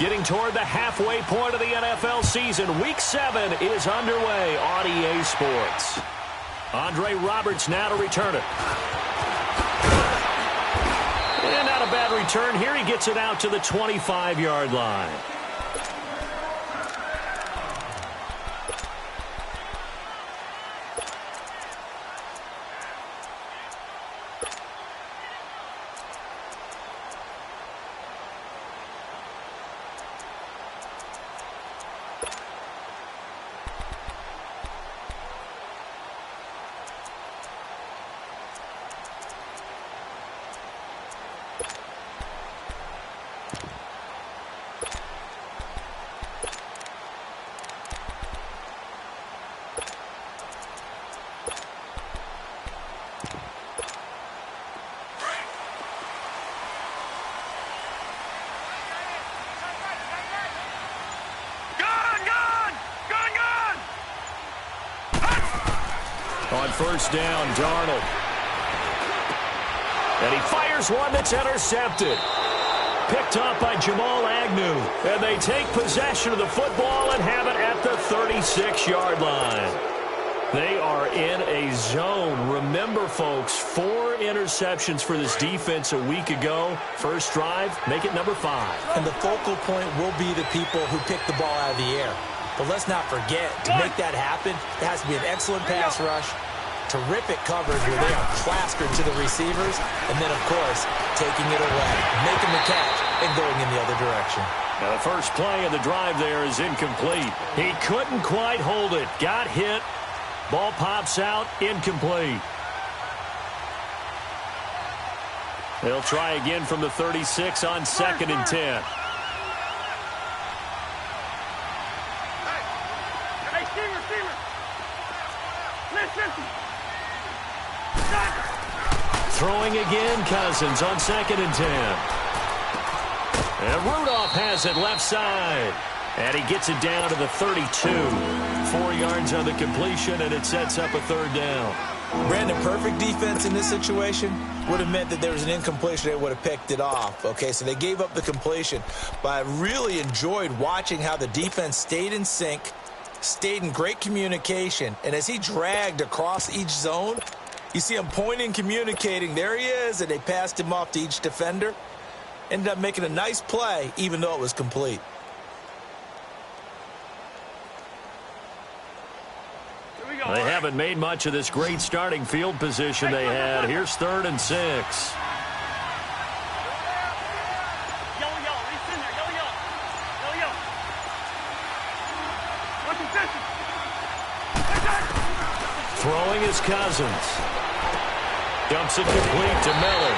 Getting toward the halfway point of the NFL season. Week 7 is underway on EA Sports. Andre Roberts now to return it. And not a bad return here. He gets it out to the 25-yard line. On first down, Darnold. And he fires one that's intercepted. Picked up by Jamal Agnew. And they take possession of the football and have it at the 36-yard line. They are in a zone. Remember, folks, 4 interceptions for this defense a week ago. First drive, make it number 5. And the focal point will be the people who pick the ball out of the air. But let's not forget, to make that happen, it has to be an excellent pass rush, terrific coverage where they are plastered to the receivers, and then, of course, taking it away, making the catch, and going in the other direction. Now, the first play of the drive there is incomplete. He couldn't quite hold it. Got hit. Ball pops out, incomplete. They'll try again from the 36 on 2nd and 10. Throwing again, Cousins on 2nd and 10. And Rudolph has it left side. And he gets it down to the 32. 4 yards on the completion, and it sets up a 3rd down. Brandon, perfect defense in this situation would have meant that there was an incompletion. They would have picked it off. Okay, so they gave up the completion. But I really enjoyed watching how the defense stayed in sync, stayed in great communication. And as he dragged across each zone, you see him pointing, communicating. There he is, and they passed him off to each defender. Ended up making a nice play, even though it was complete. They haven't made much of this great starting field position they had. Here's 3rd and 6. Throwing is Cousins. Dumps it complete to Miller.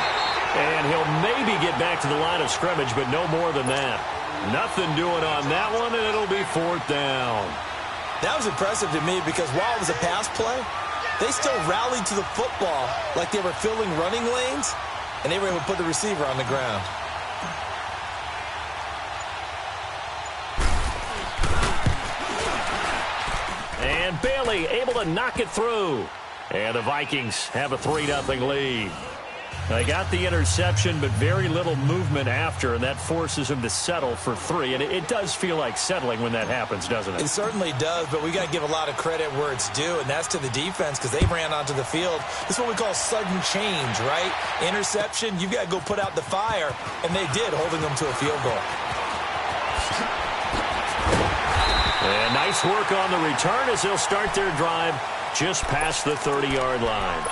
And he'll maybe get back to the line of scrimmage, but no more than that. Nothing doing on that one, and it'll be 4th down. That was impressive to me because while it was a pass play, they still rallied to the football like they were filling running lanes, and they were able to put the receiver on the ground. And Bailey able to knock it through. And the Vikings have a 3-0 lead. They got the interception, but very little movement after, and that forces them to settle for 3. And it does feel like settling when that happens, doesn't it? It certainly does, but we got to give a lot of credit where it's due, and that's to the defense because they ran onto the field. This is what we call sudden change, right? Interception, you've got to go put out the fire, and they did, holding them to a field goal. And nice work on the return as they'll start their drive just past the 30-yard line.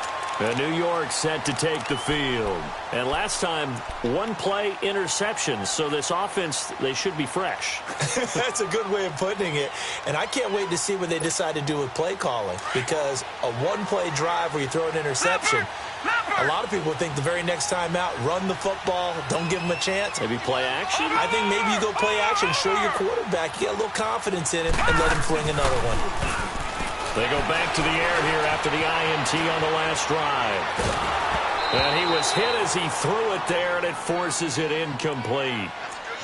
New York set to take the field. And last time, 1-play interception. So this offense, they should be fresh. That's a good way of putting it. And I can't wait to see what they decide to do with play calling. Because a 1-play drive where you throw an interception, a lot of people think the very next time out, run the football, don't give them a chance. Maybe play action? I think maybe you go play action, show your quarterback, you get a little confidence in him, and let him fling another one. They go back to the air here after the INT on the last drive. And he was hit as he threw it there, and it forces it incomplete.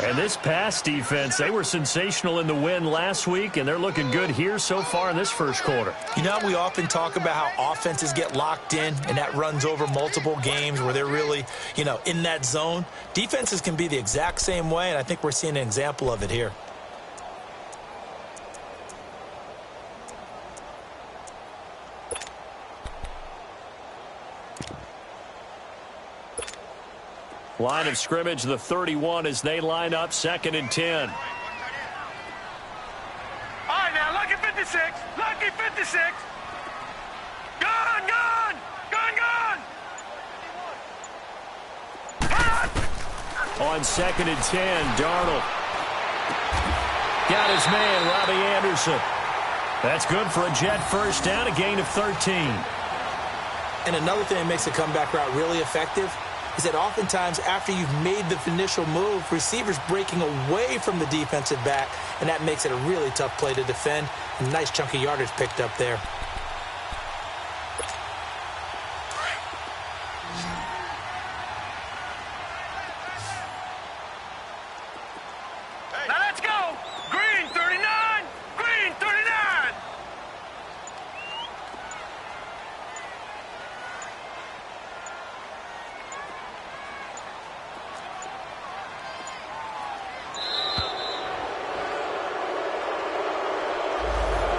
And this pass defense, they were sensational in the win last week, and they're looking good here so far in this first quarter. You know, we often talk about how offenses get locked in, and that runs over multiple games where they're really, in that zone. Defenses can be the exact same way, and I think we're seeing an example of it here. Line of scrimmage, the 31, as they line up 2nd and 10. All right, now, lucky 56. Lucky 56. Gun, gun. Gun, gun. On 2nd and 10, Darnold. Got his man, Robbie Anderson. That's good for a Jet first down, a gain of 13. And another thing that makes a comeback route really effective is that oftentimes after you've made the initial move, receivers breaking away from the defensive back, and that makes it a really tough play to defend. A nice chunk of yardage picked up there. Now let's go. Green 39. Green 39.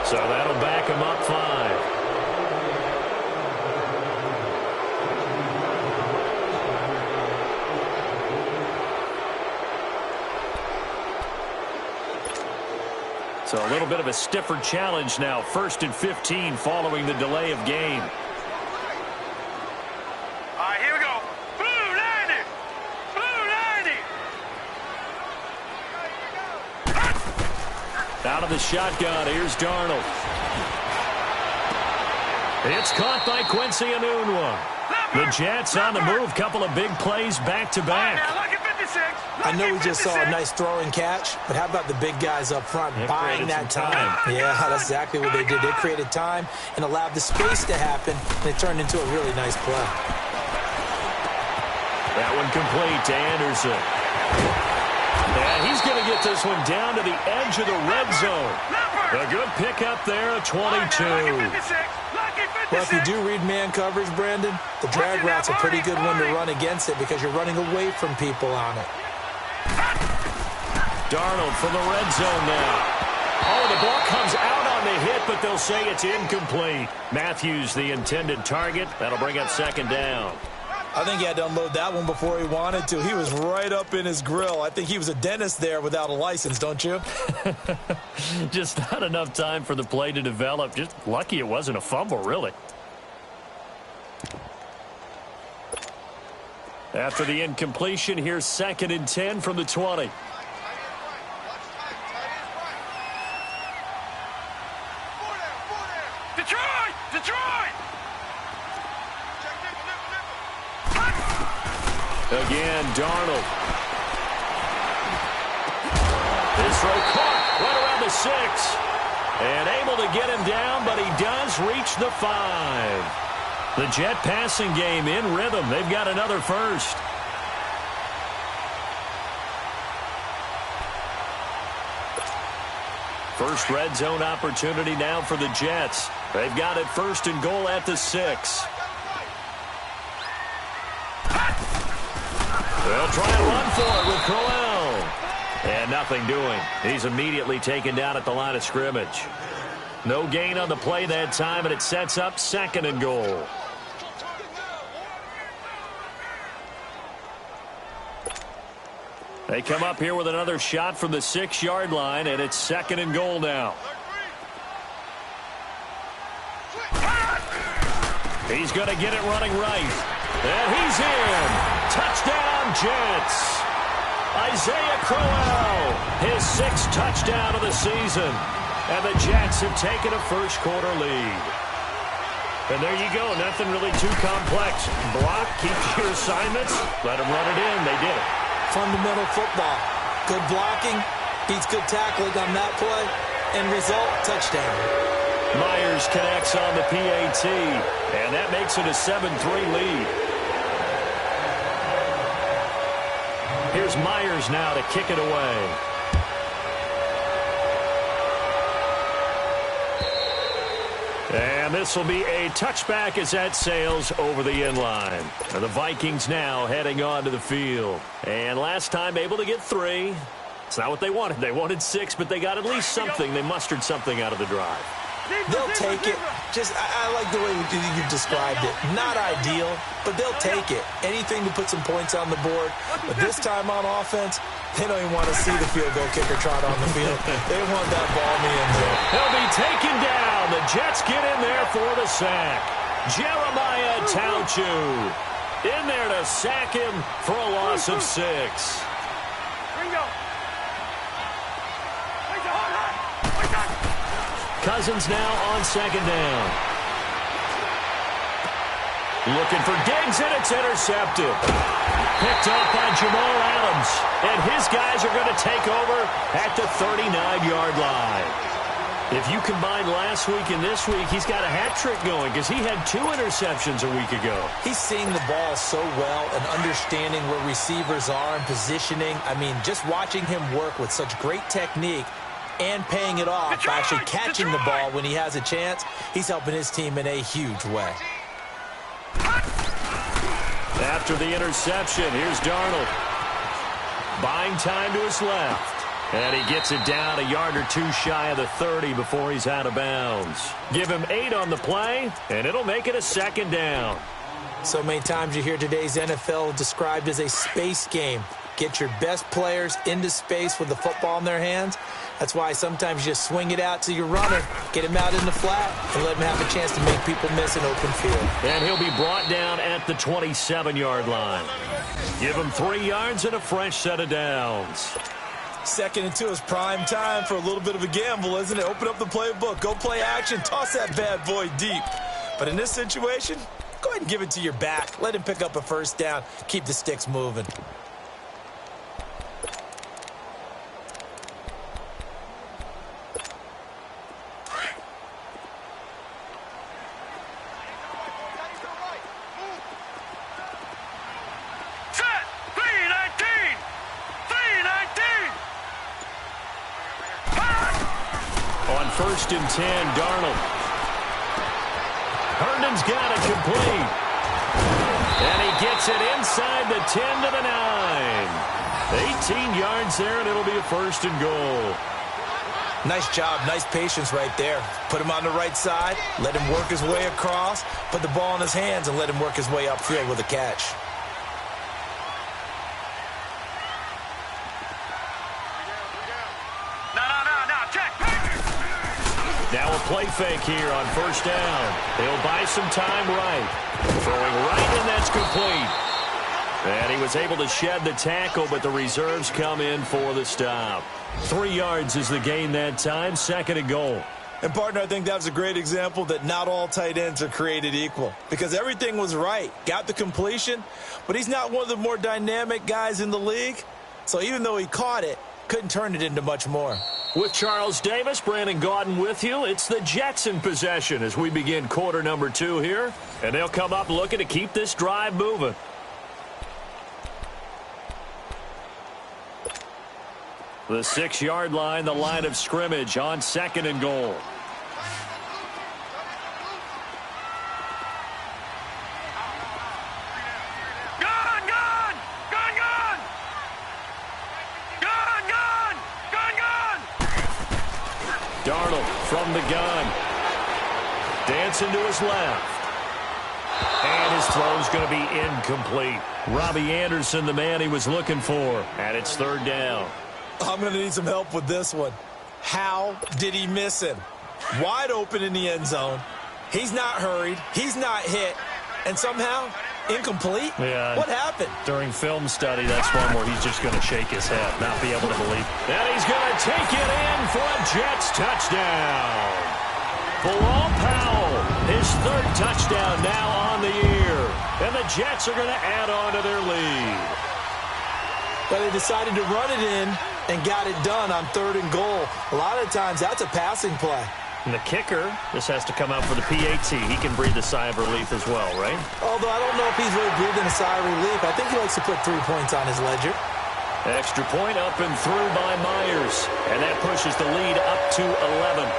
So that'll back him up 5. So a little bit of a stiffer challenge now. 1st and 15 following the delay of game. All right, here we go. Blue 90. Blue 90. Out of the shotgun, here's Darnold. It's caught by Quincy Enunwa. The Jets on the move, couple of big plays back-to-back. Now, lucky 56. I know we just saw a 56. nice throwing catch, but how about the big guys up front They buying created that some time? time. Yeah, that's exactly what they did. They created time and allowed the space to happen, and it turned into a really nice play. That one complete to Anderson. And he's going to get this one down to the edge of the red zone. A good pickup there, a 22. Well, if you do read man coverage, Brandon, the drag route's a pretty good one to run against it because you're running away from people on it. Darnold from the red zone now. Oh, the ball comes out on the hit, but they'll say it's incomplete. Matthews, the intended target. That'll bring up 2nd down. I think he had to unload that one before he wanted to. He was right up in his grill. I think he was a dentist there without a license, don't you? Just not enough time for the play to develop. Just lucky it wasn't a fumble, really. After the incompletion, here's 2nd and 10 from the 20. Detroit! Detroit! Again, Darnold. His throw caught right around the 6. And able to get him down, but he does reach the 5. The Jet passing game in rhythm. They've got another first. First red zone opportunity now for the Jets. They've got it 1st and goal at the 6. They'll try and run for it with Crowell. And nothing doing. He's immediately taken down at the line of scrimmage. No gain on the play that time, and it sets up 2nd and goal. They come up here with another shot from the 6-yard line, and it's 2nd and goal now. He's going to get it running right. And he's in. Touchdown, Jets. Isaiah Crowell, his 6th touchdown of the season. And the Jets have taken a first-quarter lead. And there you go. Nothing really too complex. Block, keep your assignments, let them run it in. They did it. Fundamental football. Good blocking, beats good tackling on that play, and result, touchdown. Myers connects on the PAT, and that makes it a 7-3 lead. Here's Here's Myers now to kick it away. And this will be a touchback as that sails over the end line. And the Vikings now heading onto the field. And last time able to get 3. It's not what they wanted. They wanted 6, but they got at least something. They mustered something out of the drive. They'll take it. I like the way you described it. Not ideal, but they'll take it. Anything to put some points on the board. But this time on offense, they don't even want to see the field goal kicker trot on the field. They want that ball in the end zone. He'll be taken down. The Jets get in there for the sack. Jeremiah Tauchu in there to sack him for a loss of 6. Cousins now on 2nd down. Looking for Diggs, and it's intercepted. Picked up by Jamal Adams. And his guys are going to take over at the 39-yard line. If you combine last week and this week, he's got a hat trick going because he had 2 interceptions a week ago. He's seeing the ball so well and understanding where receivers are and positioning. I mean, just watching him work with such great technique and paying it off by actually catching the ball when he has a chance, he's helping his team in a huge way. After the interception, here's Darnold. Buying time to his left. And he gets it down a yard or 2 shy of the 30 before he's out of bounds. Give him 8 on the play, and it'll make it a 2nd down. So many times you hear today's NFL described as a space game. Get your best players into space with the football in their hands. That's why sometimes you just swing it out to your runner, get him out in the flat, and let him have a chance to make people miss an open field. And he'll be brought down at the 27-yard line. Give him 3 yards and a fresh set of downs. 2nd and 2 is prime time for a little bit of a gamble, isn't it? Open up the playbook, go play action, toss that bad boy deep. But in this situation, go ahead and give it to your back. Let him pick up a 1st down, keep the sticks moving. On 1st and 10, Darnold. Herndon's got it complete. And he gets it inside the 10 to the 9. 18 yards there, and it'll be a 1st and goal. Nice job, nice patience right there. Put him on the right side, let him work his way across, put the ball in his hands, and let him work his way upfield with a catch. Now a play fake here on 1st down. They'll buy some time right. Throwing right, and that's complete. And he was able to shed the tackle, but the reserves come in for the stop. 3 yards is the gain that time, 2nd and goal. And, partner, I think that was a great example that not all tight ends are created equal because everything was right. Got the completion, but he's not one of the more dynamic guys in the league. So even though he caught it, couldn't turn it into much more. With Charles Davis, Brandon Gaudin with you. It's the Jets in possession as we begin quarter number 2 here. And they'll come up looking to keep this drive moving. The 6-yard line, the line of scrimmage on 2nd and goal. Darnold from the gun. Dancing to his left. And his throw's going to be incomplete. Robbie Anderson, the man he was looking for. And it's 3rd down. I'm going to need some help with this one. How did he miss him? Wide open in the end zone. He's not hurried. He's not hit. And somehow, incomplete? Yeah. What happened? During film study, that's one where he's just going to shake his head, not be able to believe. And he's going to take it in for a Jets touchdown. Bilal Powell, his 3rd touchdown now on the year. And the Jets are going to add on to their lead. But they decided to run it in and got it done on 3rd and goal. A lot of times, that's a passing play. And the kicker, this has to come out for the PAT. He can breathe a sigh of relief as well, right? Although I don't know if he's really breathing a sigh of relief. I think he likes to put 3 points on his ledger. Extra point up and through by Myers. And that pushes the lead up to 11.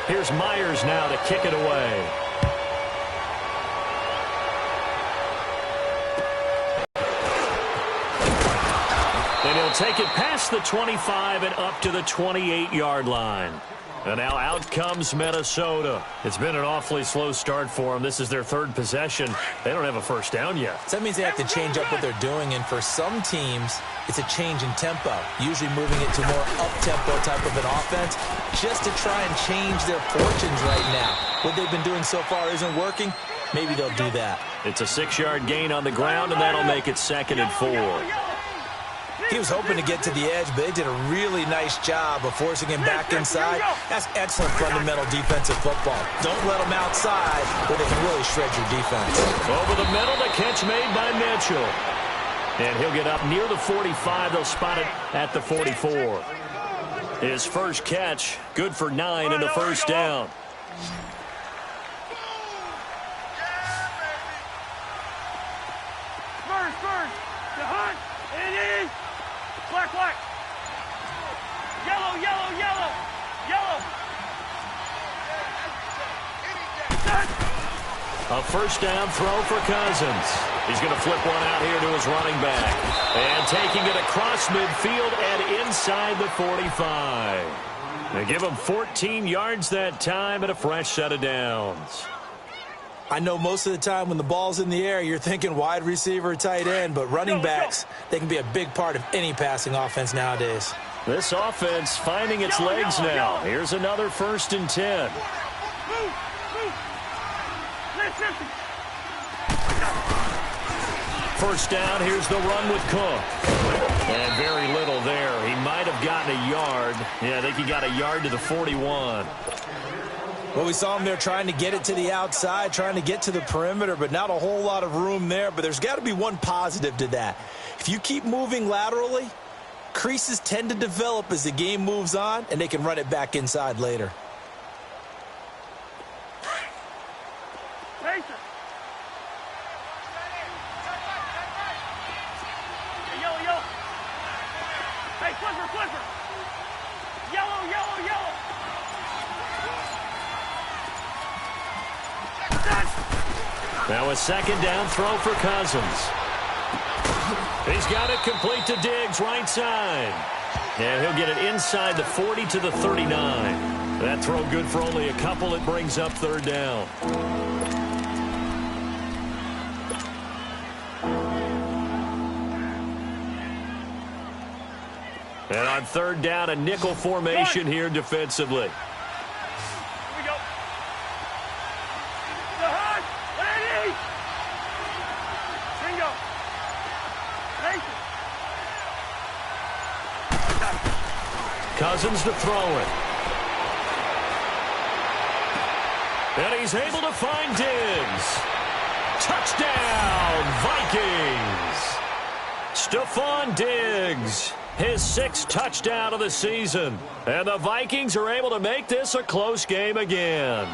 Here's Myers now to kick it away. And he'll take it past the 25 and up to the 28-yard line. And now out comes Minnesota. It's been an awfully slow start for them. This is their third possession. They don't have a first down yet. So that means they have to change up what they're doing, and for some teams, it's a change in tempo, usually moving it to more up-tempo type of an offense just to try and change their fortunes right now. What they've been doing so far isn't working. Maybe they'll do that. It's a 6-yard gain on the ground, and that'll make it 2nd and 4. He was hoping to get to the edge, but they did a really nice job of forcing him back inside. That's excellent fundamental defensive football. Don't let them outside where they can really shred your defense. Over the middle, the catch made by Mitchell. And he'll get up near the 45. They'll spot it at the 44. His first catch, good for 9 and a first down. Spurs, the hunt, and black. Yellow. A first down throw for Cousins. He's going to flip one out here to his running back. And taking it across midfield and inside the 45. They give him 14 yards that time and a fresh set of downs. I know most of the time when the ball's in the air, you're thinking wide receiver, tight end, but running backs, they can be a big part of any passing offense nowadays. This offense finding its legs now. Here's another 1st and 10. First down, here's the run with Cook. And very little there. He might have gotten a yard. Yeah, I think he got a yard to the 41. Well, we saw him there trying to get it to the outside, trying to get to the perimeter, but not a whole lot of room there. But there's got to be one positive to that. If you keep moving laterally, creases tend to develop as the game moves on, and they can run it back inside later. Hey, flipper. Yellow. Now a 2nd down throw for Cousins. He's got it complete to Diggs, right side. And he'll get it inside the 40 to the 39. That throw good for only a couple. It brings up 3rd down. And on 3rd down, a nickel formation here defensively. Cousins to throw it. And he's able to find Diggs. Touchdown, Vikings. Stephon Diggs, his 6th touchdown of the season. And the Vikings are able to make this a close game again.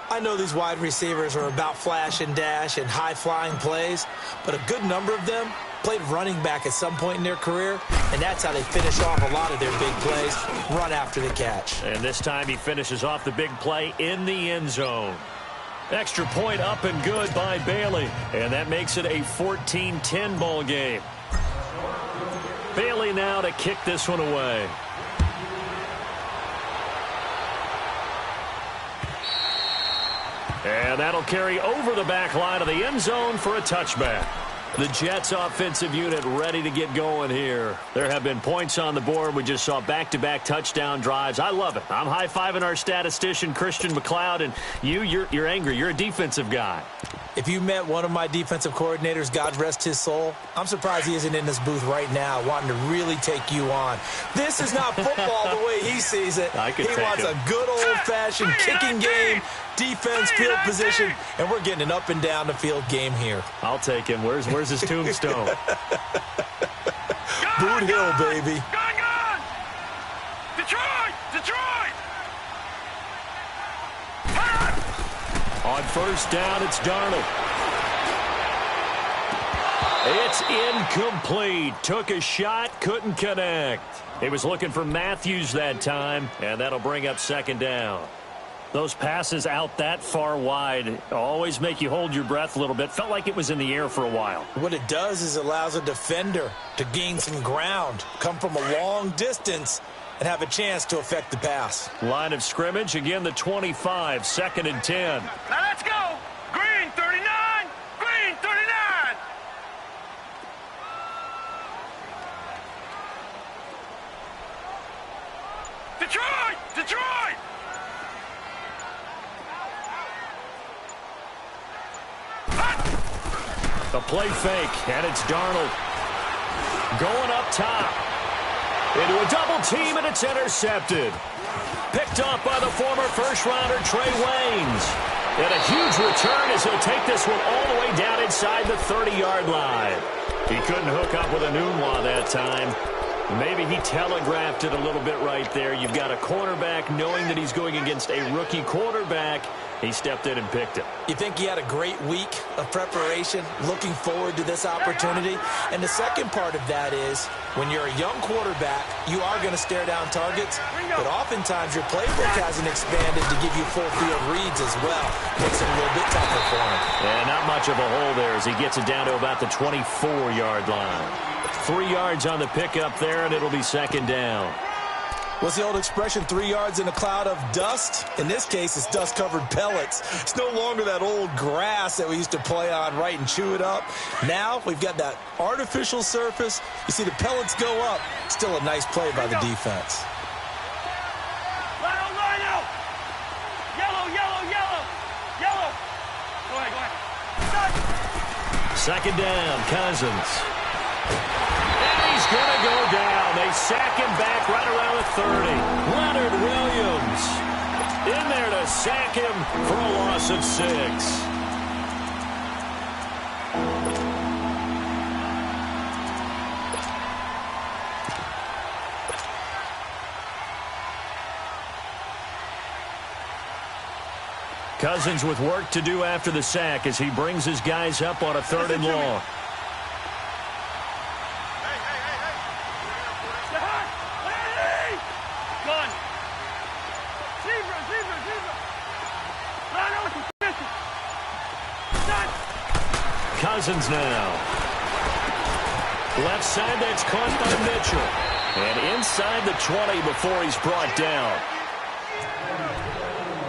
I know these wide receivers are about flash and dash and high-flying plays, but a good number of them played running back at some point in their career, and that's how they finish off a lot of their big plays, run after the catch. And this time he finishes off the big play in the end zone. Extra point up and good by Bailey, and that makes it a 14-10 ball game. Bailey now to kick this one away. And that'll carry over the back line of the end zone for a touchback. The Jets offensive unit ready to get going here. There have been points on the board. We just saw back-to-back touchdown drives. I love it. I'm high-fiving our statistician, Christian McLeod, and you're angry. You're a defensive guy. If you met one of my defensive coordinators, God rest his soul, I'm surprised he isn't in this booth right now wanting to really take you on. This is not football the way he sees it. He wants a good old-fashioned kicking game, defense, field position, and we're getting an up-and-down-the-field game here. I'll take him. Where's his tombstone? Boot Hill, baby. Gone! Detroit! On first down, it's Darnold. It's incomplete. Took a shot, couldn't connect. He was looking for Matthews that time, and that'll bring up second down. Those passes out that far wide always make you hold your breath a little bit. Felt like it was in the air for a while. What it does is it allows a defender to gain some ground, come from a long distance, and have a chance to affect the pass. Line of scrimmage, again the 25, 2nd and 10. Now let's go. Green 39. Green 39. Detroit! Detroit! The play fake, and it's Darnold. Going up top. Into a double team, and it's intercepted. Picked off by the former first-rounder Trey Waynes. And a huge return as he'll take this one all the way down inside the 30-yard line. He couldn't hook up with a Nunwa that time. Maybe he telegraphed it a little bit right there. You've got a cornerback knowing that he's going against a rookie quarterback. He stepped in and picked it. You think he had a great week of preparation, looking forward to this opportunity? And the second part of that is, when you're a young quarterback, you are going to stare down targets, but oftentimes your playbook hasn't expanded to give you full field reads as well. Makes it a little bit tougher for him. And not much of a hole there as he gets it down to about the 24-yard line. 3 yards on the pickup there, and it'll be second down. What's the old expression, 3 yards in a cloud of dust? In this case, it's dust-covered pellets. It's no longer that old grass that we used to play on, right, and chew it up. Now we've got that artificial surface. You see the pellets go up. Still a nice play by the defense. Line out. Yellow, yellow, yellow. Yellow. Go ahead, go ahead. Second down, Cousins. And he's going to go down. They sack him back right around the 30. Leonard Williams in there to sack him for a loss of 6. Cousins with work to do after the sack as he brings his guys up on a 3rd and long. Cousins now. Left side, that's caught by Mitchell. And inside the 20 before he's brought down.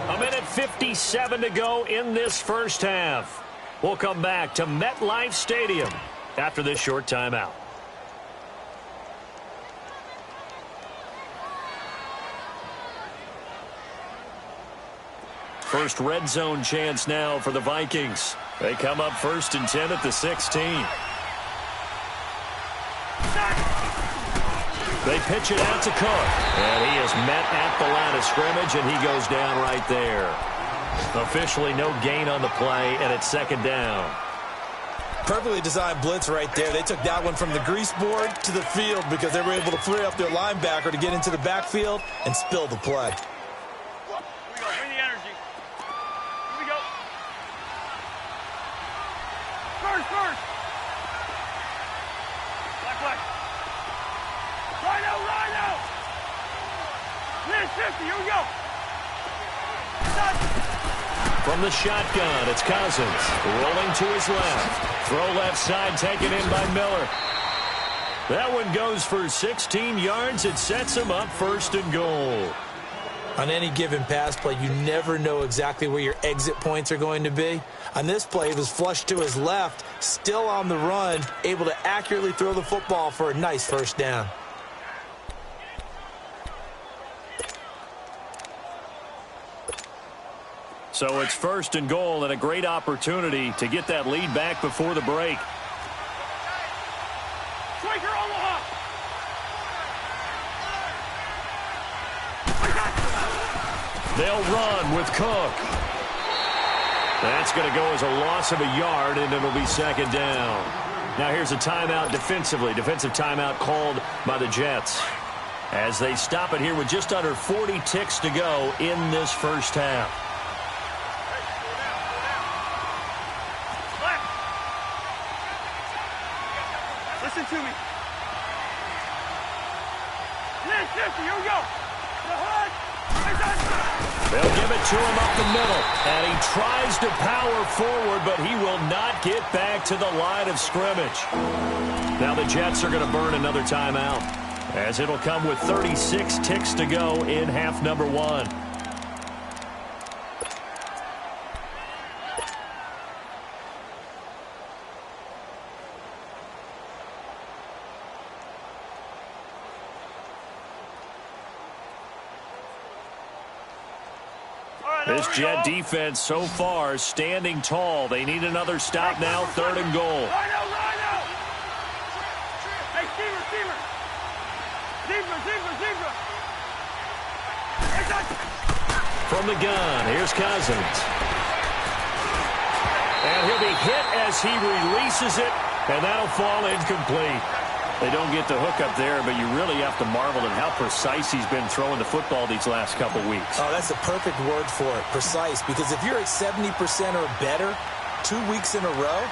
1:57 to go in this first half. We'll come back to MetLife Stadium after this short timeout. First red zone chance now for the Vikings. They come up 1st and 10 at the 16. They pitch it out to Cook. And he is met at the line of scrimmage, and he goes down right there. Officially no gain on the play, and it's 2nd down. Perfectly designed blitz right there. They took that one from the grease board to the field because they were able to free up their linebacker to get into the backfield and spill the play. First. Black. Line out. This 50, here we go. From the shotgun, it's Cousins. Rolling to his left. Throw left side taken in by Miller. That one goes for 16 yards. It sets him up 1st and goal. On any given pass play, you never know exactly where your exit points are going to be. On this play, it was flushed to his left, still on the run, able to accurately throw the football for a nice 1st down. So it's 1st and goal and a great opportunity to get that lead back before the break. They'll run with Cook. That's going to go as a loss of a yard, and it'll be 2nd down. Now here's a timeout defensively. Defensive timeout called by the Jets as they stop it here with just under 40 ticks to go in this first half. Listen to me. Here we go. The hood. They'll give it to him up the middle. And he tries to power forward, but he will not get back to the line of scrimmage. Now the Jets are going to burn another timeout, as it'll come with 36 ticks to go in half number 1. This Jet defense so far standing tall. They need another stop now, 3rd and goal. Hey, Zebra. From the gun, here's Cousins. And he'll be hit as he releases it, and that'll fall incomplete. They don't get the hook up there, but you really have to marvel at how precise he's been throwing the football these last couple weeks. Oh, that's the perfect word for it, precise, because if you're at 70% or better 2 weeks in a row,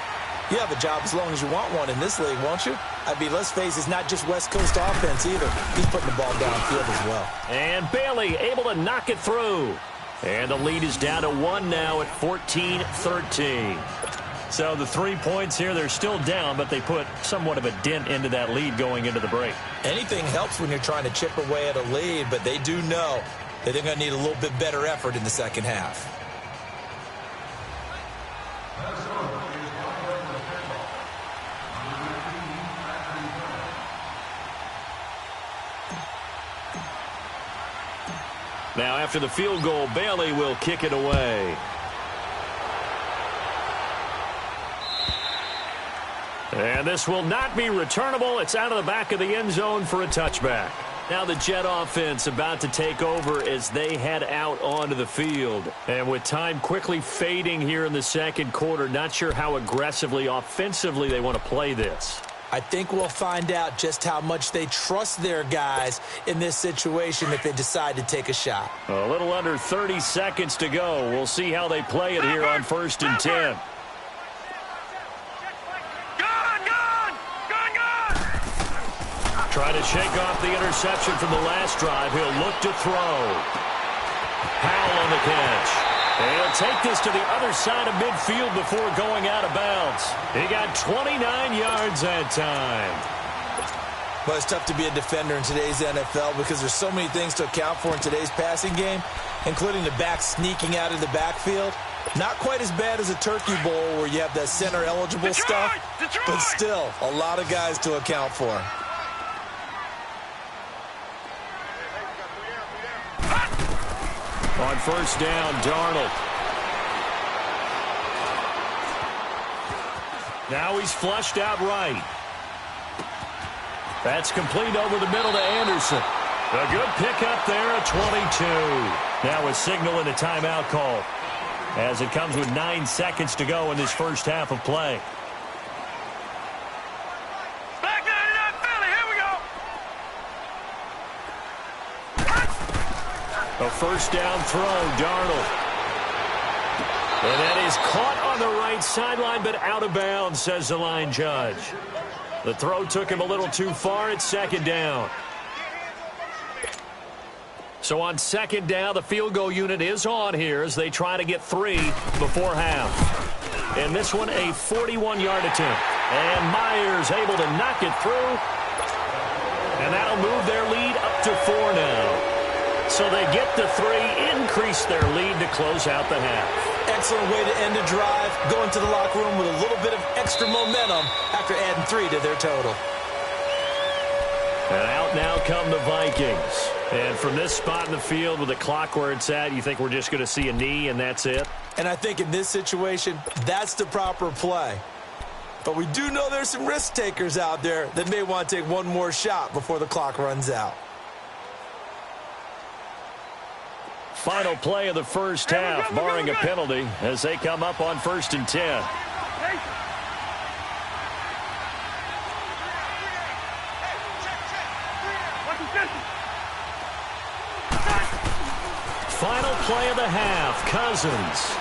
you have a job as long as you want one in this league, won't you? I mean, let's face it, it's not just West Coast offense either. He's putting the ball downfield as well. And Bailey able to knock it through. And the lead is down to 1 now at 14-13. So the 3 points here, they're still down, but they put somewhat of a dent into that lead going into the break. Anything helps when you're trying to chip away at a lead, but they do know that they're going to need a little bit better effort in the second half. Now after the field goal, Bailey will kick it away. And this will not be returnable. It's out of the back of the end zone for a touchback. Now the Jet offense about to take over as they head out onto the field. And with time quickly fading here in the second quarter, not sure how aggressively, offensively they want to play this. I think we'll find out just how much they trust their guys in this situation if they decide to take a shot. A little under 30 seconds to go. We'll see how they play it here on 1st and 10. Trying to shake off the interception from the last drive. He'll look to throw. Howell on the catch. And he'll take this to the other side of midfield before going out of bounds. He got 29 yards that time. Well, it's tough to be a defender in today's NFL because there's so many things to account for in today's passing game, including the back sneaking out of the backfield. Not quite as bad as a Turkey Bowl where you have that center-eligible stuff, but still a lot of guys to account for. On 1st down, Darnold. Now he's flushed out right. That's complete over the middle to Anderson. A good pickup there at 22. Now a signal and a timeout call as it comes with 9 seconds to go in this first half of play. A 1st down throw, Darnold. And that is caught on the right sideline, but out of bounds, says the line judge. The throw took him a little too far at 2nd down. So on 2nd down, the field goal unit is on here as they try to get 3 before half. And this one, a 41-yard attempt. And Myers able to knock it through. And that'll move their lead up to 4 now. So they get the 3, increase their lead to close out the half. Excellent way to end a drive, going to the locker room with a little bit of extra momentum after adding 3 to their total. And out now come the Vikings. And from this spot in the field with the clock where it's at, you think we're just going to see a knee and that's it? And I think in this situation, that's the proper play. But we do know there's some risk takers out there that may want to take one more shot before the clock runs out. Final play of the first half, barring a penalty, as they come up on 1st and 10. Final play of the half, Cousins.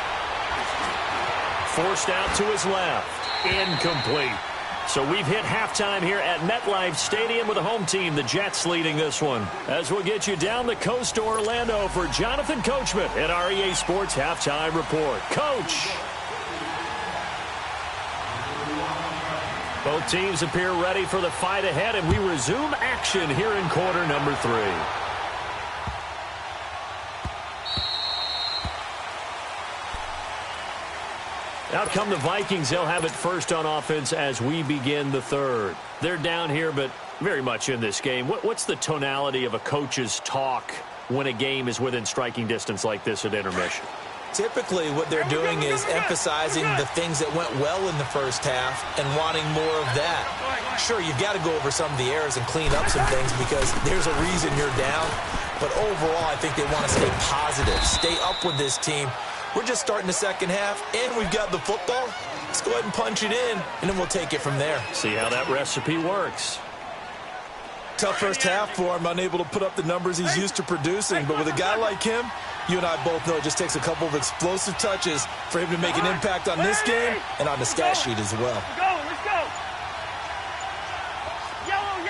Forced out to his left, incomplete. So we've hit halftime here at MetLife Stadium with the home team, the Jets, leading this one. As we'll get you down the coast to Orlando for Jonathan Coachman at our EA Sports Halftime Report. Coach! Both teams appear ready for the fight ahead, and we resume action here in quarter number 3. Out come the Vikings. They'll have it first on offense as we begin the third. They're down here, but very much in this game. What's the tonality of a coach's talk when a game is within striking distance like this at intermission? Typically, what they're doing is emphasizing the things that went well in the first half and wanting more of that. Sure, you've got to go over some of the errors and clean up some things because there's a reason you're down. But overall, I think they want to stay positive, stay up with this team. We're just starting the second half, and we've got the football. Let's go ahead and punch it in, and then we'll take it from there. See how that recipe works. Tough first half for him, unable to put up the numbers he's used to producing. But with a guy like him, you and I both know it just takes a couple of explosive touches for him to make an impact on this game and on the stat sheet as well. Let's go. Yellow.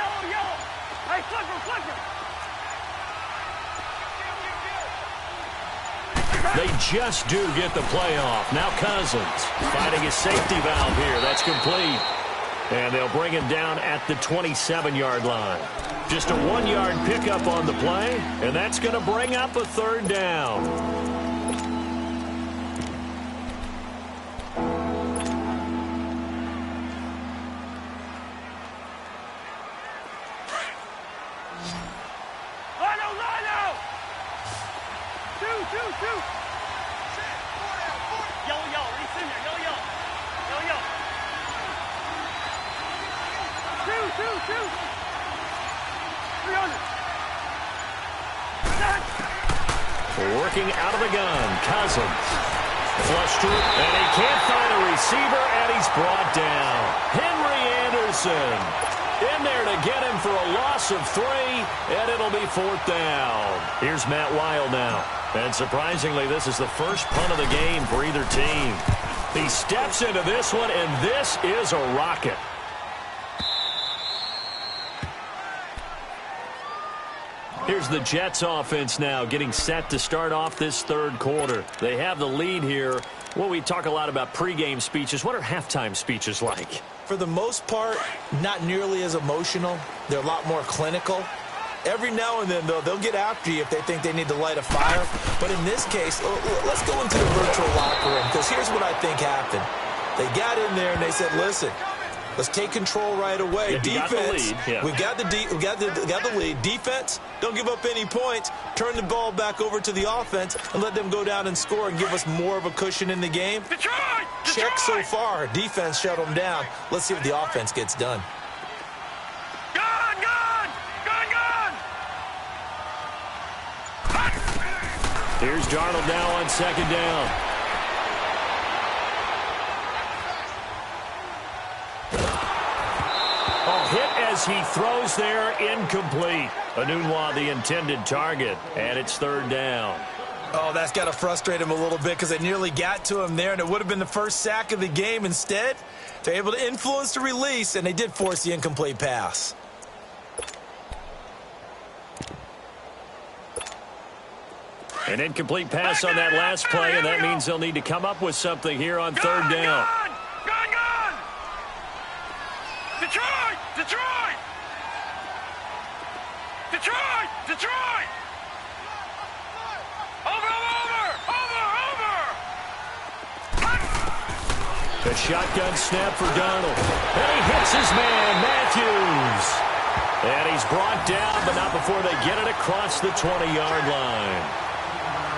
Hey, flipper. They just do get the playoff. Now Cousins finding his safety valve here. That's complete. And they'll bring him down at the 27-yard line. Just a 1-yard pickup on the play, and that's going to bring up a third down. Lino! Two. Yellow. He's in there. Yellow. Two. 300. Working out of the gun, Cousins. Flush to it, and he can't find a receiver, and he's brought down. Henry Anderson in there to get him for a loss of 3, and it'll be 4th down. Here's Matt Weil now. And surprisingly, this is the first punt of the game for either team. He steps into this one, and this is a rocket. Here's the Jets offense now getting set to start off this third quarter. They have the lead here. Well, we talk a lot about pregame speeches. What are halftime speeches like? For the most part, not nearly as emotional. They're a lot more clinical. Every now and then, though, they'll get after you if they think they need to light a fire. But in this case, let's go into the virtual locker room because here's what I think happened. They got in there and they said, listen, let's take control right away. Defense, we've got the lead. Defense, don't give up any points. Turn the ball back over to the offense and let them go down and score and give us more of a cushion in the game. Detroit! Check so far. Defense shut them down. Let's see if the offense gets done. Gone! Here's Darnold now on second down. Hit as he throws there, incomplete. Enunwa the intended target, and it's third down. Oh, that's got to frustrate him a little bit because they nearly got to him there, and it would have been the first sack of the game. Instead, they're able to influence the release, and they did force the incomplete pass. An incomplete pass on that last play, and that means they'll need to come up with something here on third down. Gone! Detroit! Over! The shotgun snap for Darnold. And he hits his man, Matthews. And he's brought down, but not before they get it across the 20-yard line.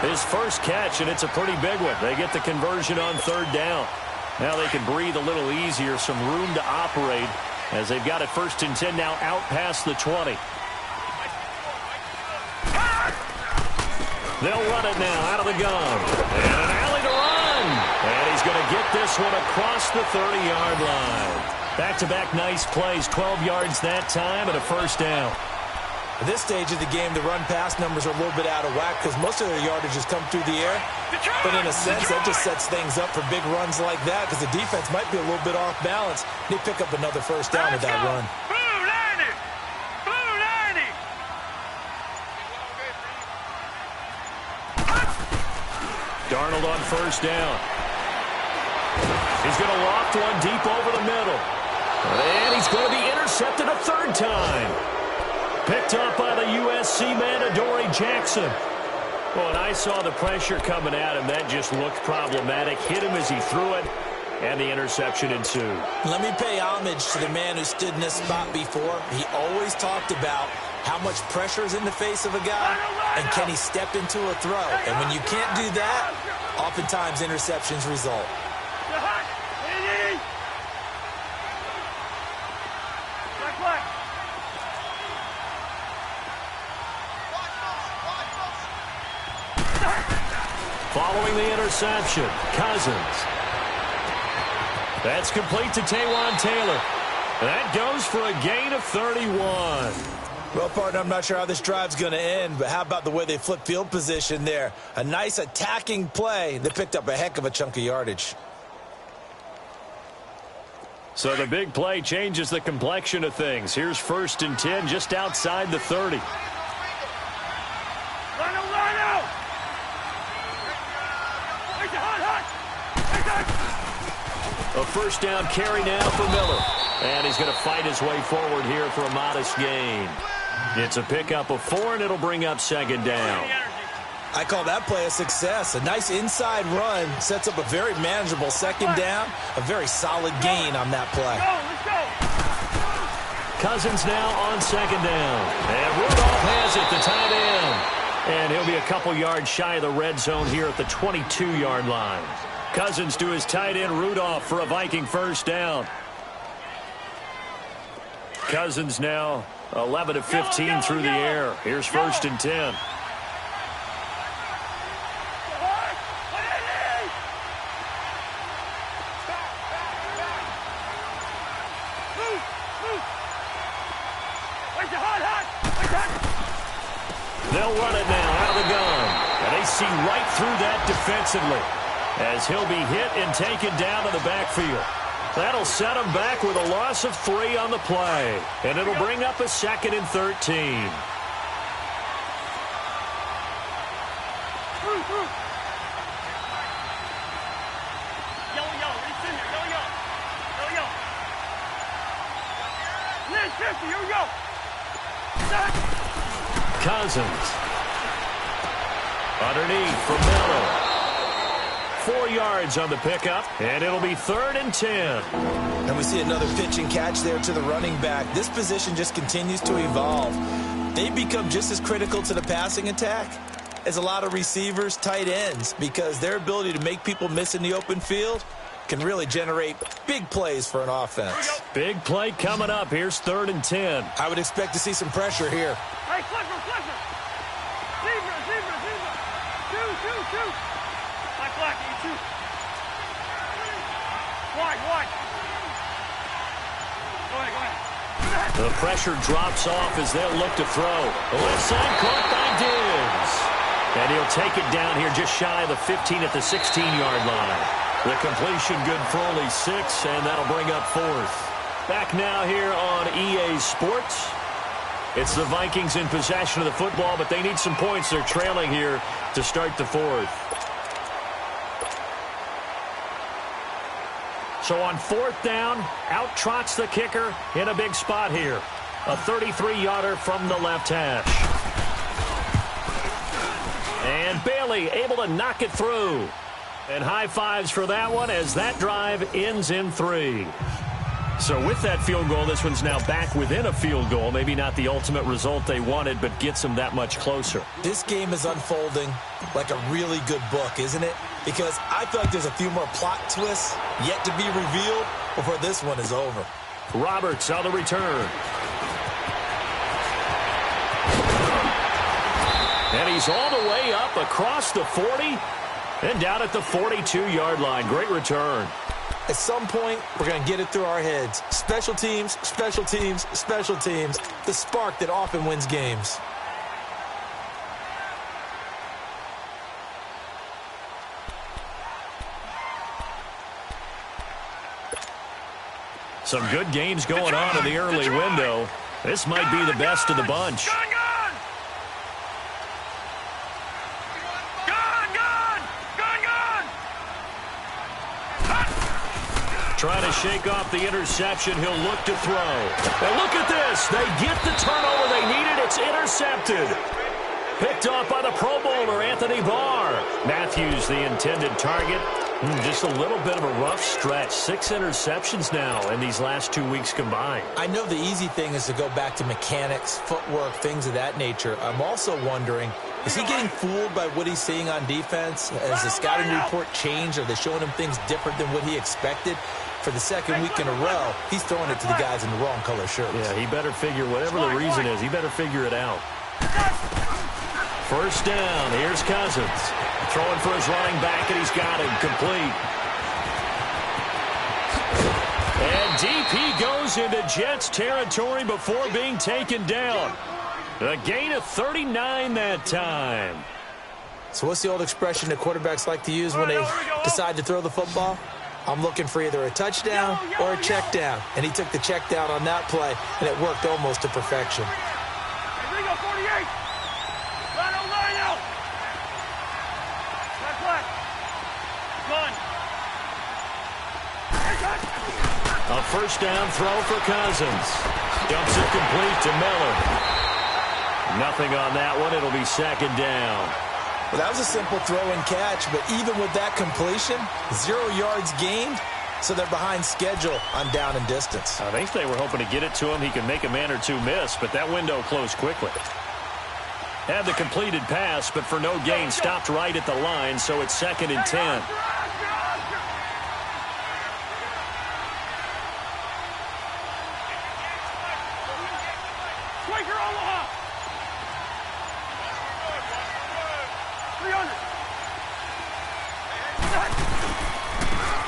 His first catch, and it's a pretty big one. They get the conversion on third down. Now they can breathe a little easier, some room to operate as they've got it 1st and 10 now out past the 20. They'll run it now out of the gun. And an alley to run. And he's going to get this one across the 30-yard line. Back-to-back nice plays, 12 yards that time and a first down. At this stage of the game, the run-pass numbers are a little bit out of whack because most of their yardage has come through the air. But in a sense, that just sets things up for big runs like that because the defense might be a little bit off balance. They pick up another first down with that run. Darnold on first down. He's going to loft one deep over the middle. And he's going to be intercepted a third time. Picked up by the USC man, Adoree Jackson. Well, and I saw the pressure coming at him. That just looked problematic. Hit him as he threw it, and the interception ensued. Let me pay homage to the man who stood in this spot before. He always talked about how much pressure is in the face of a guy, and can he step into a throw. And when you can't do that, oftentimes interceptions result. Following the interception, Cousins. That's complete to Taywan Taylor. That goes for a gain of 31. Well, partner, I'm not sure how this drive's going to end, but how about the way they flip field position there? A nice attacking play. They picked up a heck of a chunk of yardage. So the big play changes the complexion of things. Here's 1st and 10 just outside the 30. A first down carry now for Miller. And he's going to fight his way forward here for a modest gain. It's a pickup of 4, and it'll bring up 2nd down. I call that play a success. A nice inside run sets up a very manageable 2nd down. A very solid gain on that play. Cousins now on 2nd down. And Rudolph has it, the tight end. And he'll be a couple yards shy of the red zone here at the 22-yard line. Cousins to his tight end, Rudolph, for a Viking first down. Cousins now 11 of 15 through the air. Here's 1st and 10. They'll run it now out of the gun. And they see right through that defensively as he'll be hit and taken down to the backfield. That'll set him back with a loss of 3 on the play. And it'll bring up a 2nd and 13. Here we go. Cousins. Underneath for Miller. 4 yards on the pickup, and it'll be 3rd and 10. And we see another pitch and catch there to the running back. This position just continues to evolve. They become just as critical to the passing attack as a lot of receivers, tight ends, because their ability to make people miss in the open field can really generate big plays for an offense. Big play coming up. Here's 3rd and 10. I would expect to see some pressure here. Hey, Clifford. Zebra. Shoot. Black, you shoot. Wide. Go ahead. The pressure drops off as they'll look to throw. The left side caught by Diggs. And he'll take it down here just shy of the 15 at the 16-yard line. The completion good for only 6, and that'll bring up 4th. Back now here on EA Sports. It's the Vikings in possession of the football, but they need some points. They're trailing here to start the 4th. So on 4th down, out trots the kicker in a big spot here. A 33-yarder from the left hash. And Bailey able to knock it through. And high fives for that one as that drive ends in 3. So with that field goal, this one's now back within a field goal. Maybe not the ultimate result they wanted, but gets them that much closer. This game is unfolding like a really good book, isn't it? Because I feel like there's a few more plot twists yet to be revealed before this one is over. Roberts on the return. And he's all the way up across the 40 and down at the 42-yard line. Great return. At some point, we're going to get it through our heads. Special teams, special teams, special teams. The spark that often wins games. Some good games going on in the early window. This might be the best of the bunch. Trying to shake off the interception. He'll look to throw. And look at this. They get the turnover they needed. It's intercepted. Picked off by the Pro Bowler, Anthony Barr. Matthews, the intended target. Just a little bit of a rough stretch. 6 interceptions now in these last 2 weeks combined. I know the easy thing is to go back to mechanics, footwork, things of that nature. I'm also wondering, is he getting fooled by what he's seeing on defense? Has the scouting report changed? Are they showing him things different than what he expected? For the second week in a row, he's throwing it to the guys in the wrong color shirts. Yeah, he better figure, whatever the reason is, he better figure it out. First down, here's Cousins. Throwing for his running back, and he's got him complete. And deep he goes into Jets territory before being taken down. A gain of 39 that time. So what's the old expression that quarterbacks like to use when they decide to throw the football? I'm looking for either a touchdown or a check down. And he took the check down on that play, and it worked almost to perfection. Here we go, 48. Line out. Left. Run. A first down throw for Cousins. Dumps it complete to Miller. Nothing on that one. It'll be second down. Well, that was a simple throw and catch, but even with that completion, 0 yards gained, so they're behind schedule on down and distance. I think they were hoping to get it to him. He could make a man or two miss, but that window closed quickly. Had the completed pass, but for no gain, stopped right at the line, so it's 2nd and 10.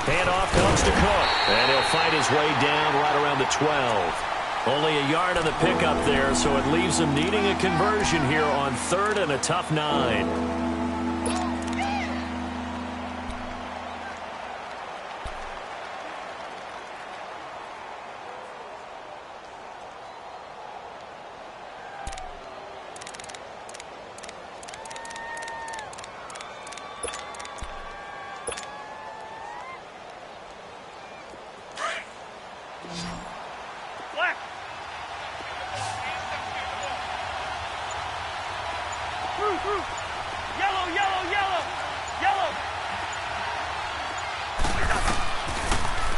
Handoff comes to Cook, and he'll fight his way down right around the 12. Only a yard on the pickup there, so it leaves him needing a conversion here on 3rd and a tough 9.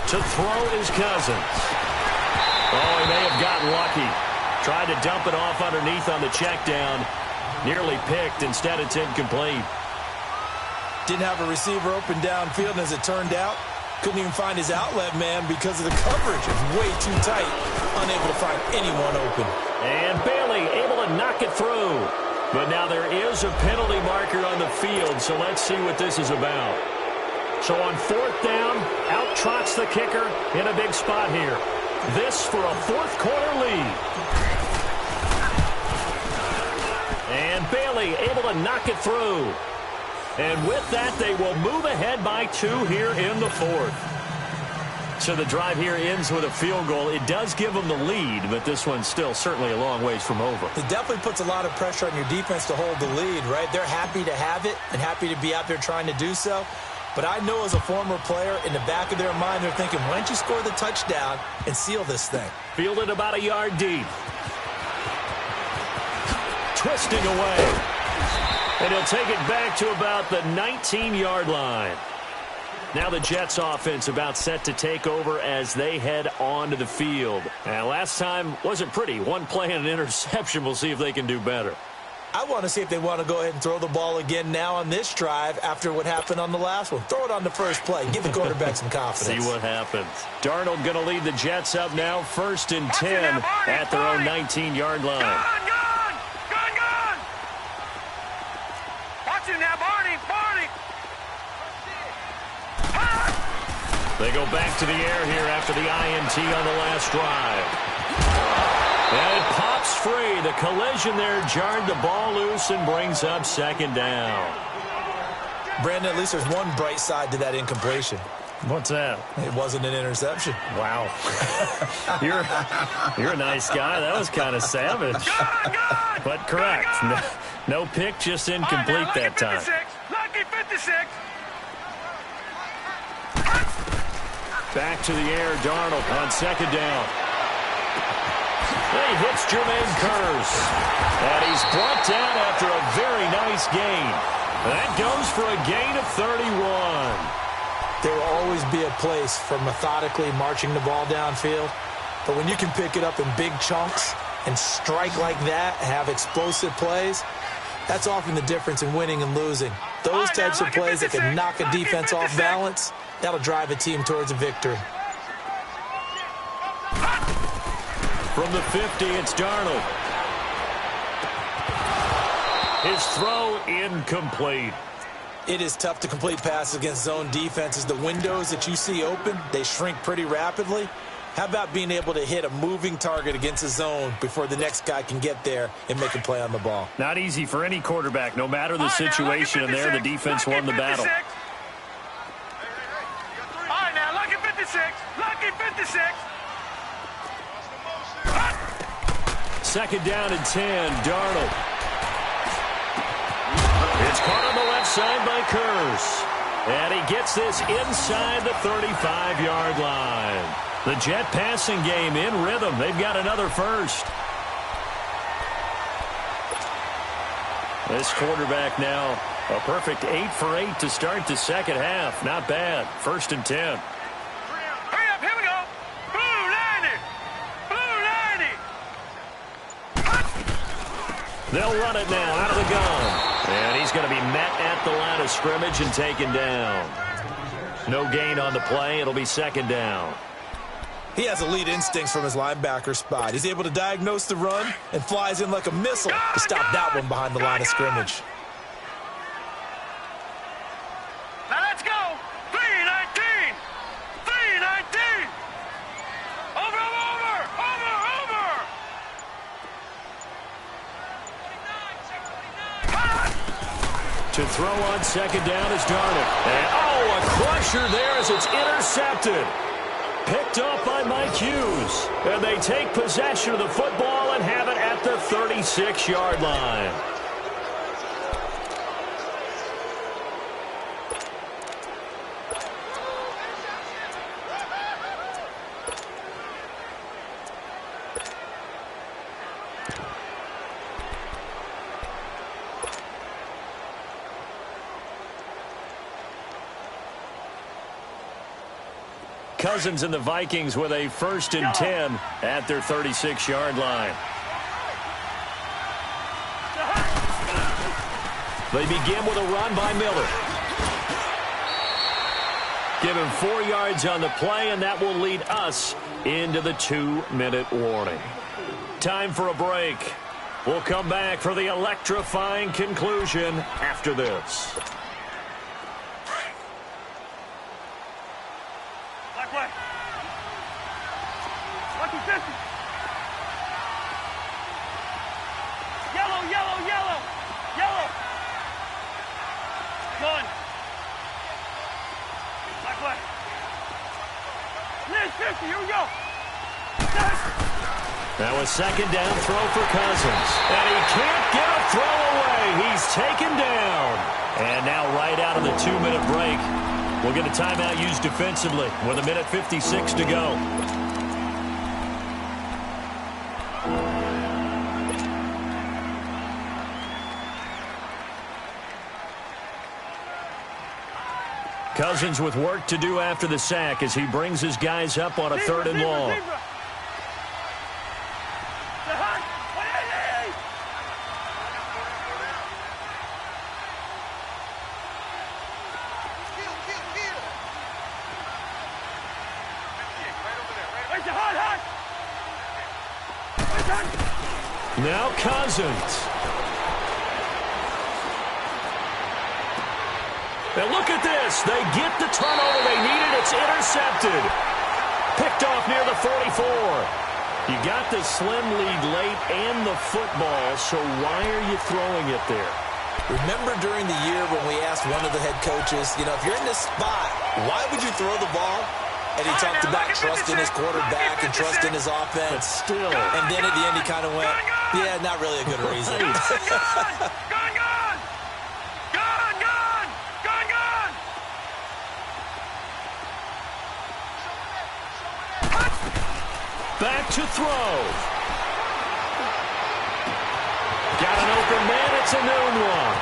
To throw is Cousins. Oh, he may have gotten lucky. Tried to dump it off underneath on the check down. Nearly picked. Instead, it's incomplete. Didn't have a receiver open downfield, and as it turned out, couldn't even find his outlet man because of the coverage. It was way too tight. Unable to find anyone open. And Bailey able to knock it through. But now there is a penalty marker on the field, so let's see what this is about. So on 4th down, out trots the kicker in a big spot here. This for a 4th quarter lead. And Bailey able to knock it through. And with that, they will move ahead by 2 here in the 4th. So the drive here ends with a field goal. It does give them the lead, but this one's still certainly a long ways from over. It definitely puts a lot of pressure on your defense to hold the lead, right? They're happy to have it and happy to be out there trying to do so. But I know as a former player, in the back of their mind, they're thinking, why don't you score the touchdown and seal this thing? Fielded about a yard deep. Twisting away. And he'll take it back to about the 19-yard line. Now the Jets offense about set to take over as they head onto the field. And last time wasn't pretty. One play and an interception. We'll see if they can do better. I want to see if they want to go ahead and throw the ball again now on this drive after what happened on the last one. Throw it on the first play. Give the quarterback some confidence. See what happens. Darnold going to lead the Jets up now. 1st and 10 at their own 19-yard line. Gone! Watch him now, Barney! They go back to the air here after the INT on the last drive. And it pops free. The collision there jarred the ball loose and brings up second down. Brandon, at least there's one bright side to that incompletion. What's that? It wasn't an interception. Wow. You're a nice guy. That was kind of savage. But correct. No pick, just incomplete that time. Lucky 56. Back to the air, Darnold on second down. He hits Jermaine Kearse. And he's brought down after a very nice gain. That goes for a gain of 31. There will always be a place for methodically marching the ball downfield. But when you can pick it up in big chunks and strike like that, have explosive plays, that's often the difference in winning and losing. Those types of plays that can knock a defense off balance, that'll drive a team towards a victory. From the 50, it's Darnold. His throw incomplete. It is tough to complete passes against zone defenses. The windows that you see open, they shrink pretty rapidly. How about being able to hit a moving target against a zone before the next guy can get there and make a play on the ball? Not easy for any quarterback, no matter the situation, and there the defense won the battle. All right, now, lucky 56. Lucky 56. Second down and 10, Darnold. It's caught on the left side by Kearse. And he gets this inside the 35-yard line. The Jet passing game in rhythm. They've got another first. This quarterback now a perfect 8 for 8 to start the second half. Not bad. First and 10. Hurry up, here we go. Blue 90. Blue 90. They'll run it now out of the gun. And he's going to be met at the line of scrimmage and taken down. No gain on the play. It'll be second down. He has elite instincts from his linebacker spot. He's able to diagnose the run and flies in like a missile to stop that one behind the line of scrimmage. Now let's go. 319. 319. Over. To throw on second down is Darnold. And, a crusher there as it's intercepted. Picked off by Mike Hughes. And they take possession of the football and have it at the 36-yard line. Cousins and the Vikings with a 1st and 10 at their 36-yard line. They begin with a run by Miller. Give him 4 yards on the play, and that will lead us into the 2-minute warning. Time for a break. We'll come back for the electrifying conclusion after this. That was second down throw for Cousins. And he can't get a throw away. He's taken down. And now right out of the 2-minute break, we'll get a timeout used defensively with 1:56 to go. Cousins with work to do after the sack as he brings his guys up on a 3rd and long. Now Cousins. And look at this. They get the turnover they needed. It's intercepted. Picked off near the 44. You got the slim lead late and the football, so why are you throwing it there? Remember during the year when we asked one of the head coaches, if you're in this spot, why would you throw the ball? And he talked about trusting his quarterback and trusting his offense. But still. And then at the end he kind of went, yeah, not really a good reason. Back to throw. Got an open man. It's a noon one.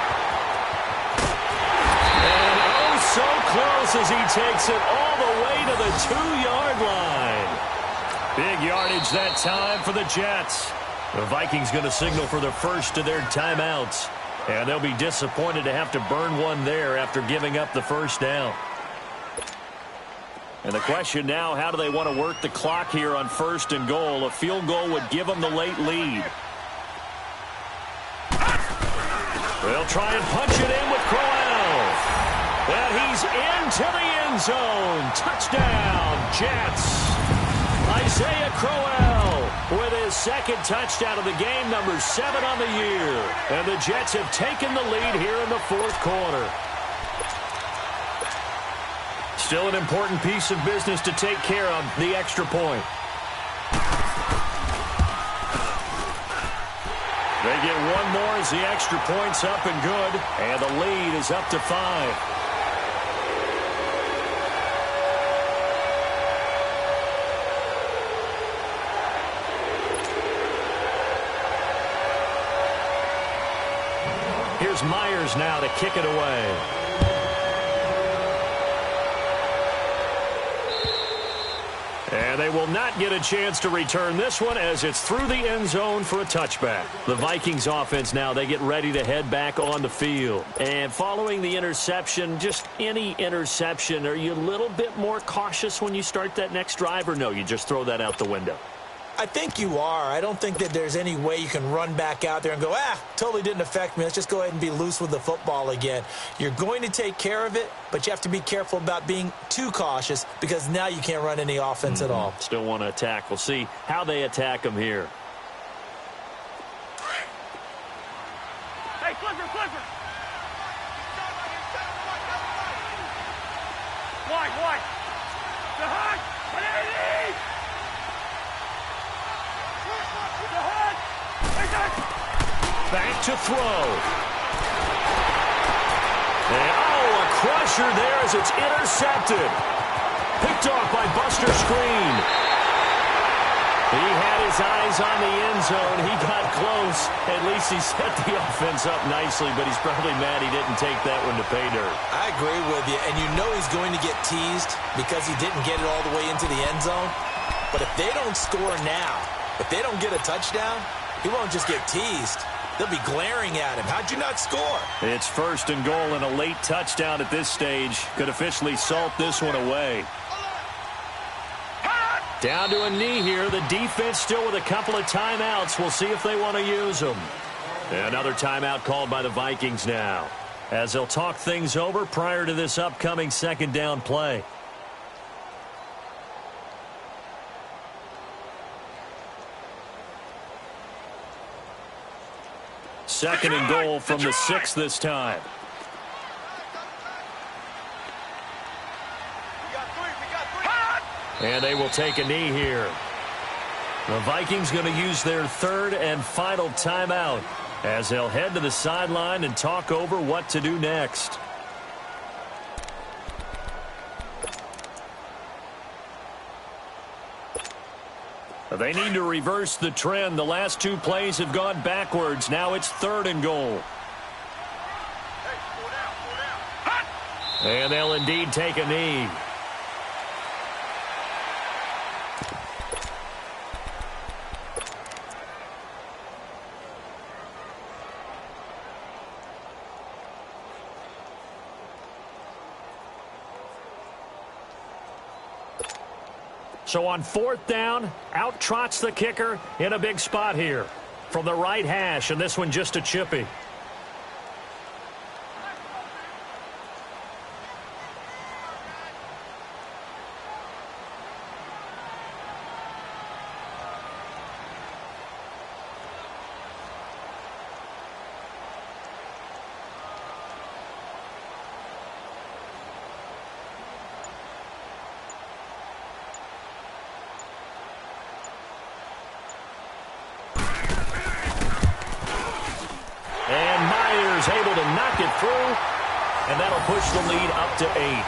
And oh, so close as he takes it all the way to the 2-yard line. Big yardage that time for the Jets. The Vikings going to signal for the first of their timeouts. And they'll be disappointed to have to burn one there after giving up the first down. And the question now, how do they want to work the clock here on 1st and goal? A field goal would give them the late lead. They'll try and punch it in with Crowell. And he's into the end zone. Touchdown, Jets. Isaiah Crowell with his second touchdown of the game, number 7 on the year. And the Jets have taken the lead here in the 4th quarter. Still an important piece of business to take care of, the extra point. They get one more as the extra point's up and good, and the lead is up to 5. Here's Myers now to kick it away. And they will not get a chance to return this one as it's through the end zone for a touchback. The Vikings offense now, they get ready to head back on the field. And following the interception, just any interception, are you a little bit more cautious when you start that next drive, or no, you just throw that out the window? I think you are. I don't think that there's any way you can run back out there and go, totally didn't affect me. Let's just go ahead and be loose with the football again. You're going to take care of it, but you have to be careful about being too cautious because now you can't run any offense at all. Still want to attack. We'll see how they attack them here. Hey, Clifford! Wide! The hunt! Back to throw. And, a crusher there as it's intercepted. Picked off by Buster Screen. He had his eyes on the end zone. He got close. At least he set the offense up nicely, but he's probably mad he didn't take that one to pay dirt. I agree with you, and you know he's going to get teased because he didn't get it all the way into the end zone. But if they don't score now, if they don't get a touchdown, he won't just get teased. They'll be glaring at him. How'd you not score? It's 1st and goal, and a late touchdown at this stage could officially salt this one away. Down to a knee here. The defense still with a couple of timeouts. We'll see if they want to use them. Another timeout called by the Vikings now, as they'll talk things over prior to this upcoming 2nd down play. Second and goal from the 6 this time. And they will take a knee here. The Vikings going to use their 3rd and final timeout as they'll head to the sideline and talk over what to do next. They need to reverse the trend. The last 2 plays have gone backwards. Now it's 3rd and goal. And they'll indeed take a knee. So on 4th down, out trots the kicker in a big spot here from the right hash, and this one just a chippy. is able to knock it through, and that'll push the lead up to 8.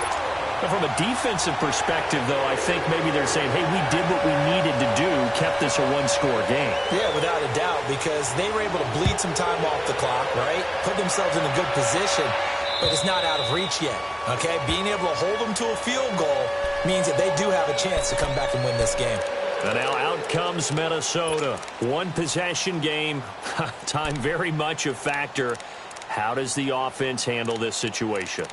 But from a defensive perspective, though, I think maybe they're saying, hey, we did what we needed to do, kept this a one-score game. Yeah, without a doubt, because they were able to bleed some time off the clock, right? Put themselves in a good position, but it's not out of reach yet, okay? Being able to hold them to a field goal means that they do have a chance to come back and win this game. And now out comes Minnesota. One-possession game. Time very much a factor. How does the offense handle this situation?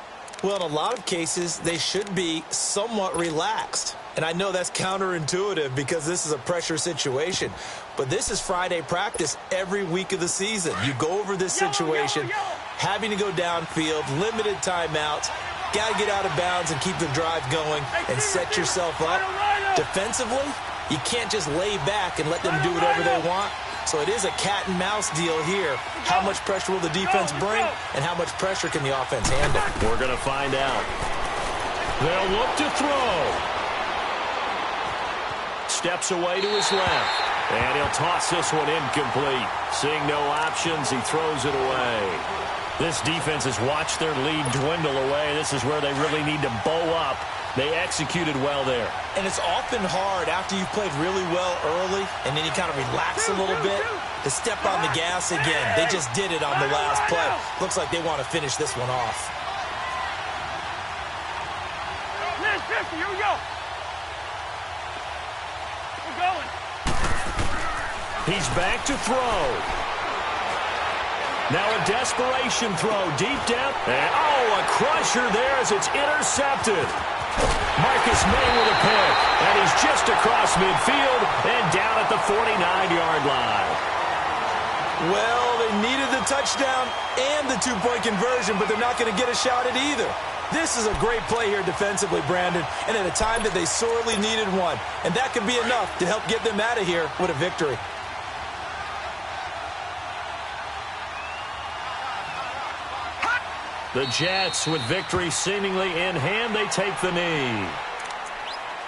Well, in a lot of cases, they should be somewhat relaxed. And I know that's counterintuitive because this is a pressure situation. But this is Friday practice every week of the season. You go over this situation, having to go downfield, limited timeouts, got to get out of bounds and keep the drive going and set yourself up. Defensively, you can't just lay back and let them do whatever they want. So it is a cat-and-mouse deal here. How much pressure will the defense bring, and how much pressure can the offense handle? We're going to find out. They'll look to throw. Steps away to his left. And he'll toss this one incomplete. Seeing no options, he throws it away. This defense has watched their lead dwindle away. This is where they really need to bow up. They executed well there. And it's often hard after you've played really well early and then you kind of relax a little bit to step on the gas again. They just did it on the last play. Looks like they want to finish this one off. Here we go. We're going. He's back to throw. Now a desperation throw deep down. And, a crusher there as it's intercepted. Marcus May with a pick, and he's just across midfield and down at the 49-yard line. Well, they needed the touchdown and the two-point conversion, but they're not going to get a shot at either. This is a great play here defensively, Brandon, and at a time that they sorely needed one. And that could be enough to help get them out of here with a victory. The Jets, with victory seemingly in hand, they take the knee.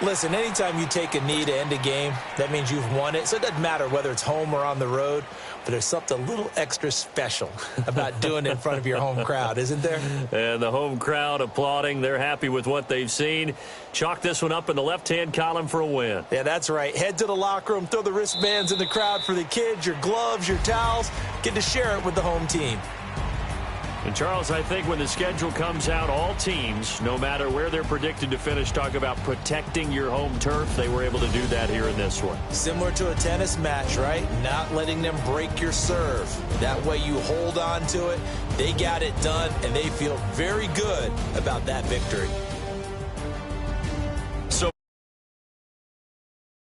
Listen, anytime you take a knee to end a game, that means you've won it. So it doesn't matter whether it's home or on the road, but there's something a little extra special about doing it in front of your home crowd, isn't there? And the home crowd applauding. They're happy with what they've seen. Chalk this one up in the left-hand column for a win. Yeah, that's right. Head to the locker room, throw the wristbands in the crowd for the kids, your gloves, your towels. Get to share it with the home team. And, Charles, I think when the schedule comes out, all teams, no matter where they're predicted to finish, talk about protecting your home turf. They were able to do that here in this one. Similar to a tennis match, right? Not letting them break your serve. That way you hold on to it. They got it done, and they feel very good about that victory.